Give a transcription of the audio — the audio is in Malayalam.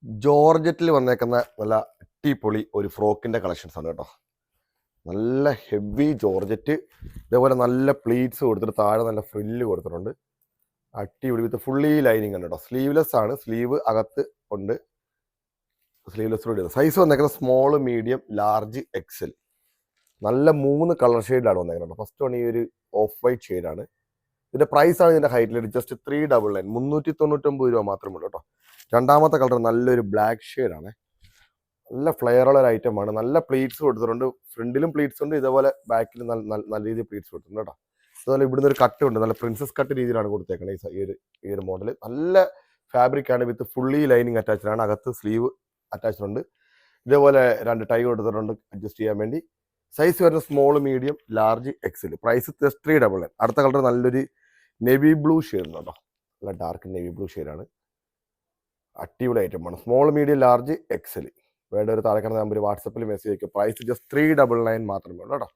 ജോർജറ്റിൽ വന്നേക്കുന്ന നല്ല അടിപൊളി ഒരു ഫ്രോക്കിന്റെ കളക്ഷൻസ് ആണ് കേട്ടോ. നല്ല ഹെവി ജോർജറ്റ്, ഇതേപോലെ നല്ല പ്ലീറ്റ്സ് കൊടുത്തിട്ട് താഴെ നല്ല ഫ്രില്ല് കൊടുത്തിട്ടുണ്ട്. അടിപൊളി വിത്ത് ഫുള്ളി ലൈനിങ് ആണ് കേട്ടോ. സ്ലീവ്ലെസ് ആണ്, സ്ലീവ് അകത്ത് ഉണ്ട്, സ്ലീവ്ലെസ് സൈസ് വന്നേക്കുന്നത് സ്മോൾ, മീഡിയം, ലാർജ്, എക്സൽ. നല്ല 3 കളർ ഷെയ്ഡിലാണ് വന്നേക്കുന്നത്. ഫസ്റ്റ് വൺ ഈ ഒരു ഓഫ് വൈറ്റ് ഷെയ്ഡാണ്. ഇതിന്റെ പ്രൈസ് ആണ് ഇതിന്റെ ഹൈറ്റിൽ ജസ്റ്റ് 399 399 രൂപ മാത്രമേ ഉള്ളൂ കേട്ടോ. രണ്ടാമത്തെ കളർ നല്ലൊരു ബ്ലാക്ക് ഷെയ്ഡാണ്. നല്ല ഫ്ലെയറുള്ള ഒരു ഐറ്റമാണ്. നല്ല പ്ലീറ്റ്സ് കൊടുത്തിട്ടുണ്ട്, ഫ്രണ്ടിലും പ്ലീറ്റ്സ് ഉണ്ട്, ഇതേപോലെ ബാക്കിലും നല്ല രീതിയിൽ പ്ലീറ്റ്സ് കൊടുത്തിട്ടുണ്ട് കേട്ടോ. അതുപോലെ ഇവിടുന്ന് ഒരു കട്ട് ഉണ്ട്, നല്ല പ്രിൻസസ് കട്ട് രീതിയിലാണ് കൊടുത്തേക്കുന്നത്. ഈ ഒരു മോഡൽ നല്ല ഫാബ്രിക് ആണ്, വിത്ത് ഫുള്ളി ലൈനിങ് അറ്റാച്ച്ഡ് ആണ്. അകത്ത് സ്ലീവ് അറ്റാച്ച്ഡ് ഉണ്ട്. ഇതേപോലെ 2 ടൈ കൊടുത്തിട്ടുണ്ട് അഡ്ജസ്റ്റ് ചെയ്യാൻ വേണ്ടി. സൈസ് വരുന്ന small, medium, large, XL. Price 399. അടുത്ത കളർ നല്ലൊരു നെവി ബ്ലൂ ഷെയ്ഡ് കേട്ടോ. നല്ല ഡാർക്ക് നെവി ബ്ലൂ ഷെയ്ഡാണ്. അടിപൊളി ഐറ്റമാണ്. Small, medium, large, XL. വേണ്ട ഒരു താഴെ നമ്പർ വാട്സപ്പിൽ മെസ്സേജ് അയക്കും. പ്രൈസ് ജസ്റ്റ് 399 മാത്രമേ ഉള്ളൂ കേട്ടോ.